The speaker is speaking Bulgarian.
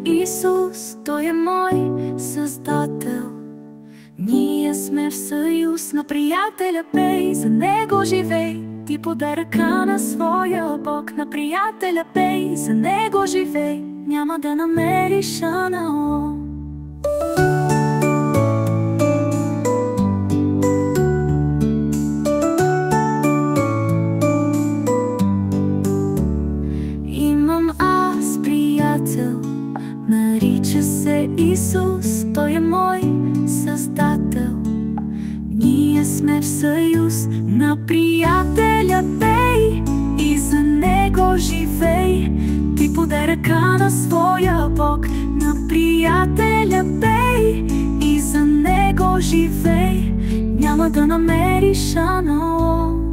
Исус, Той е мой Създател. Ние сме в съюз на приятеля, пей, за Него живей. Ти подай ръка на своя Бог, на приятеля, пей, за Него живей. Няма да намериш анаон. Имам аз приятел, нарича се Исус, Той е мой Създател. Ние сме в съюз на приятеля, пей, и за Него живей. Ти подай ръка на своя Бог, на приятеля, пей, и за Него живей. Няма да намериш аналог.